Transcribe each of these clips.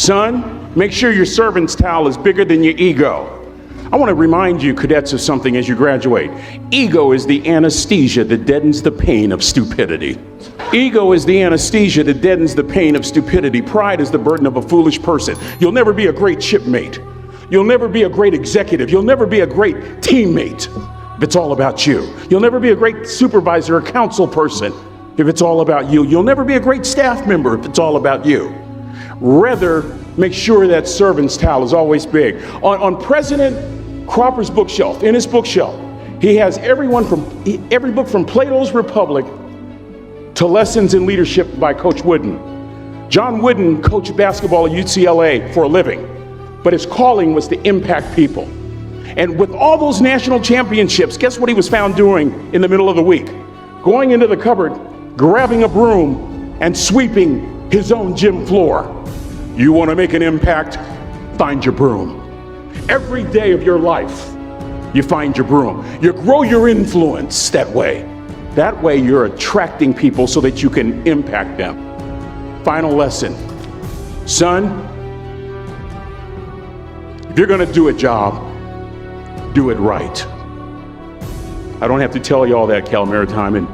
Son, make sure your servant's towel is bigger than your ego. I want to remind you, cadets, of something as you graduate. Ego is the anesthesia that deadens the pain of stupidity. Ego is the anesthesia that deadens the pain of stupidity. Pride is the burden of a foolish person. You'll never be a great shipmate. You'll never be a great executive. You'll never be a great teammate if it's all about you. You'll never be a great supervisor or council person if it's all about you. You'll never be a great staff member if it's all about you. Rather, make sure that servant's towel is always big. On President Cropper's bookshelf, in his bookshelf, he has every book from Plato's Republic to Lessons in Leadership by Coach Wooden. John Wooden coached basketball at UCLA for a living, but his calling was to impact people. And with all those national championships, guess what he was found doing in the middle of the week? Going into the cupboard, grabbing a broom, and sweeping his own gym floor. You want to make an impact? Find your broom. Every day of your life, you find your broom. You grow your influence that way. That way you're attracting people so that you can impact them. Final lesson. Son, if you're going to do a job, do it right. I don't have to tell you all that, Cal Maritime, and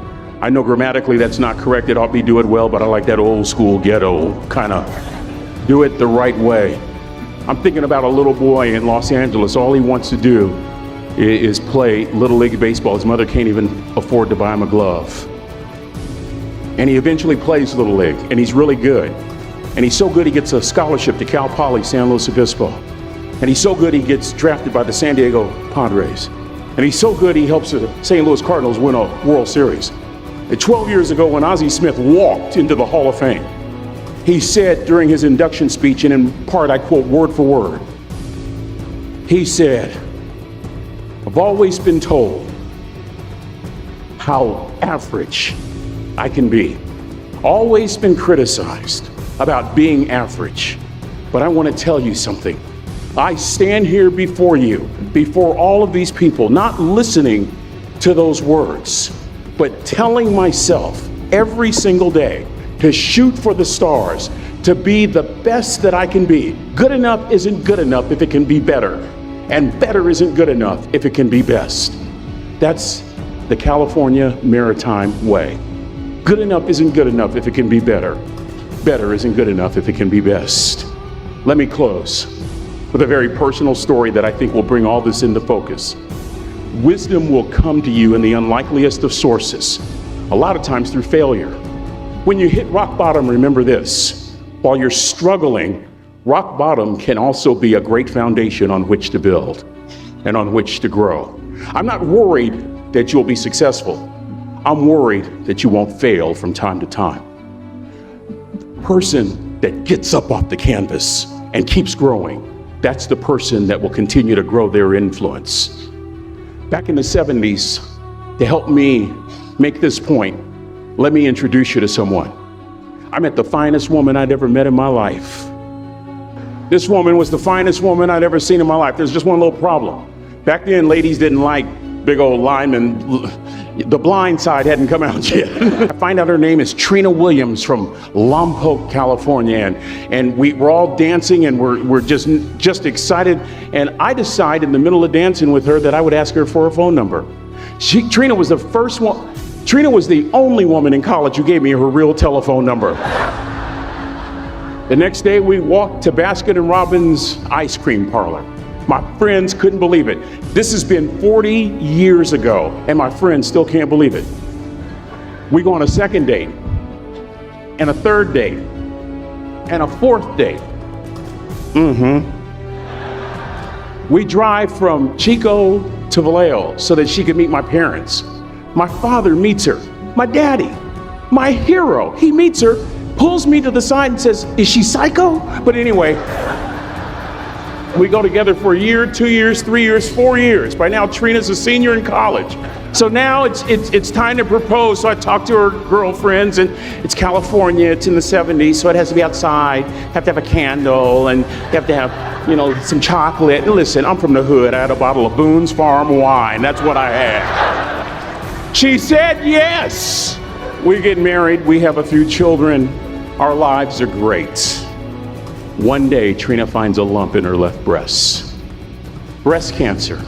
I know grammatically that's not correct. It ought to be do it well, but I like that old school ghetto kind of do it the right way. I'm thinking about a little boy in Los Angeles. All he wants to do is play Little League Baseball. His mother can't even afford to buy him a glove. And he eventually plays Little League, and he's really good. And he's so good he gets a scholarship to Cal Poly San Luis Obispo. And he's so good he gets drafted by the San Diego Padres. And he's so good he helps the St. Louis Cardinals win a World Series. And 12 years ago, when Ozzie Smith walked into the Hall of Fame, he said during his induction speech, and in part I quote word for word, he said, "I've always been told how average I can be. Always been criticized about being average. But I want to tell you something. I stand here before you, before all of these people, not listening to those words, but telling myself every single day to shoot for the stars, to be the best that I can be. Good enough isn't good enough if it can be better, and better isn't good enough if it can be best." That's the California Maritime way. Good enough isn't good enough if it can be better. Better isn't good enough if it can be best. Let me close with a very personal story that I think will bring all this into focus. Wisdom will come to you in the unlikeliest of sources, a lot of times through failure. When you hit rock bottom, remember this: while you're struggling, rock bottom can also be a great foundation on which to build and on which to grow. I'm not worried that you'll be successful. I'm worried that you won't fail from time to time. The person that gets up off the canvas and keeps growing, that's the person that will continue to grow their influence. Back in the 70s, to help me make this point, let me introduce you to someone. I met the finest woman I'd ever met in my life. This woman was the finest woman I'd ever seen in my life. There's just one little problem. Back then, ladies didn't like big old linemen. The Blind Side hadn't come out yet. I find out her name is Trina Williams from Lompoc, California, and we're all dancing, and we're just excited. And I decide in the middle of dancing with her that I would ask her for her phone number. Trina was the first one. Trina was the only woman in college who gave me her real telephone number. The next day, we walked to Baskin & Robbins ice cream parlor. My friends couldn't believe it. This has been 40 years ago, and my friends still can't believe it. We go on a second date, and a third date, and a fourth date. We drive from Chico to Vallejo so that she could meet my parents. My father meets her. My daddy, my hero, he meets her, pulls me to the side and says, "Is she psycho?" But anyway, we go together for a year, 2 years, 3 years, 4 years. By now, Trina's a senior in college. So now it's time to propose. So I talk to her girlfriends, and it's California, it's in the 70s, so it has to be outside, have to have a candle, and you have to have, some chocolate. And listen, I'm from the hood. I had a bottle of Boone's Farm wine. That's what I had. She said yes. We get married, we have a few children. Our lives are great. One day, Trina finds a lump in her left breast. Breast cancer.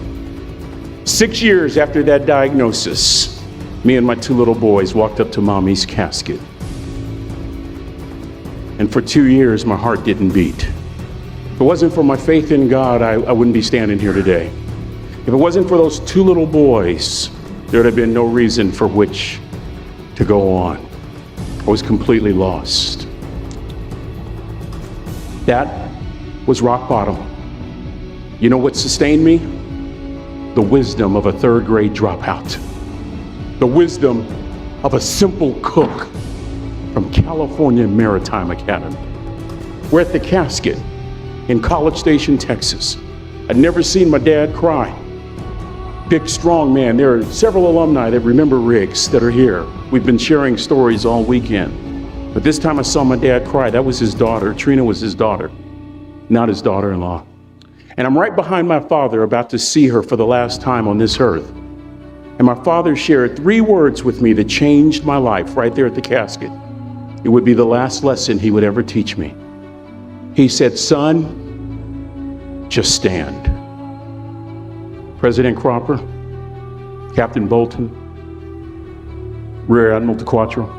6 years after that diagnosis, me and my 2 little boys walked up to Mommy's casket. And for 2 years, my heart didn't beat. If it wasn't for my faith in God, I wouldn't be standing here today. If it wasn't for those 2 little boys, there would have been no reason for which to go on. I was completely lost. That was rock bottom. You know what sustained me? The wisdom of a 3rd grade dropout. The wisdom of a simple cook from California Maritime Academy. We're at the casket in College Station, Texas. I'd never seen my dad cry. Big, strong man. There are several alumni that remember Riggs that are here. We've been sharing stories all weekend. But this time I saw my dad cry. That was his daughter. Trina was his daughter, not his daughter-in-law. And I'm right behind my father, about to see her for the last time on this earth. And my father shared 3 words with me that changed my life right there at the casket. It would be the last lesson he would ever teach me. He said, "Son, just stand." President Cropper, Captain Bolton, Rear Admiral DeQuatro,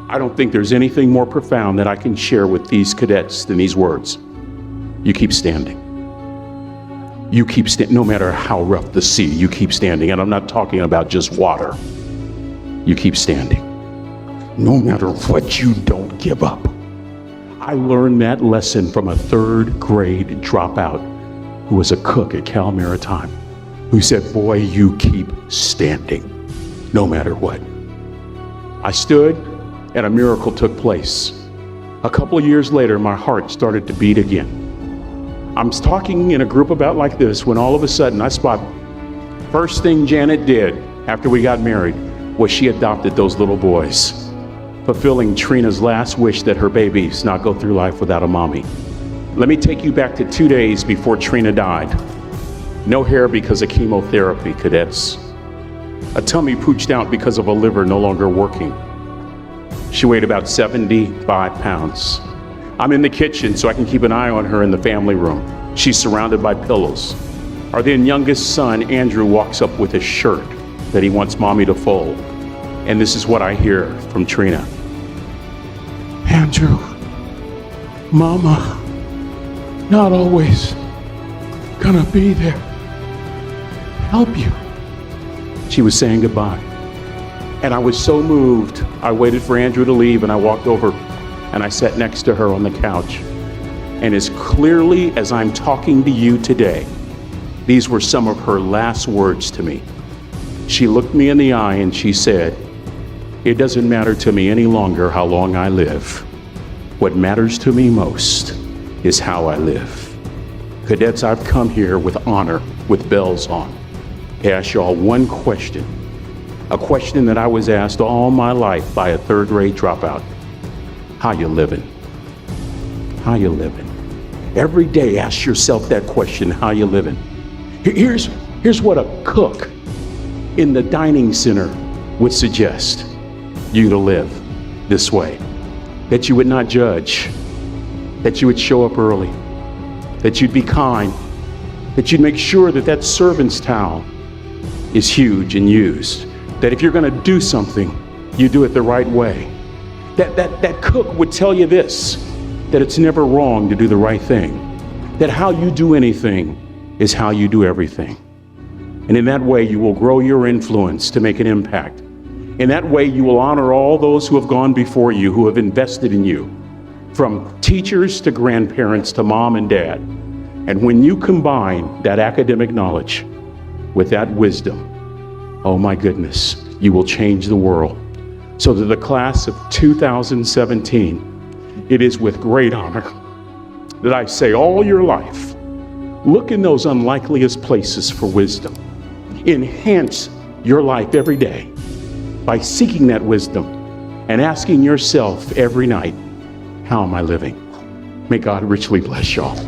I don't think there's anything more profound that I can share with these cadets than these words. You keep standing. You keep standing, no matter how rough the sea, you keep standing. And I'm not talking about just water. You keep standing. No matter what, you don't give up. I learned that lesson from a 3rd grade dropout who was a cook at Cal Maritime, who said, "Boy, you keep standing, no matter what." I stood, and a miracle took place. A couple of years later, my heart started to beat again. I'm talking in a group about like this when all of a sudden I spot, first thing Janet did after we got married was she adopted those little boys, fulfilling Trina's last wish that her babies not go through life without a mommy. Let me take you back to 2 days before Trina died. No hair because of chemotherapy, cadets. A tummy pooched out because of a liver no longer working. She weighed about 75 pounds. I'm in the kitchen so I can keep an eye on her in the family room. She's surrounded by pillows. Our then youngest son, Andrew, walks up with a shirt that he wants Mommy to fold. And this is what I hear from Trina. "Andrew, Mama, not always gonna be there. Help you." She was saying goodbye. And I was so moved, I waited for Andrew to leave and I walked over and I sat next to her on the couch. And as clearly as I'm talking to you today, these were some of her last words to me. She looked me in the eye and she said, "It doesn't matter to me any longer how long I live. What matters to me most is how I live." Cadets, I've come here with honor, with bells on, to ask y'all one question. A question that I was asked all my life by a 3rd grade dropout. How you living? How you living? Every day ask yourself that question, how you living? Here's what a cook in the dining center would suggest you to live this way. That you would not judge, that you would show up early, that you'd be kind, that you'd make sure that that servant's towel is huge and used, that if you're gonna do something, you do it the right way. That cook would tell you this, that it's never wrong to do the right thing, that how you do anything is how you do everything. And in that way, you will grow your influence to make an impact. In that way, you will honor all those who have gone before you, who have invested in you, from teachers to grandparents to mom and dad. And when you combine that academic knowledge with that wisdom, oh my goodness, you will change the world. So to the class of 2017, it is with great honor that I say all your life, look in those unlikeliest places for wisdom. Enhance your life every day by seeking that wisdom and asking yourself every night, how am I living? May God richly bless y'all.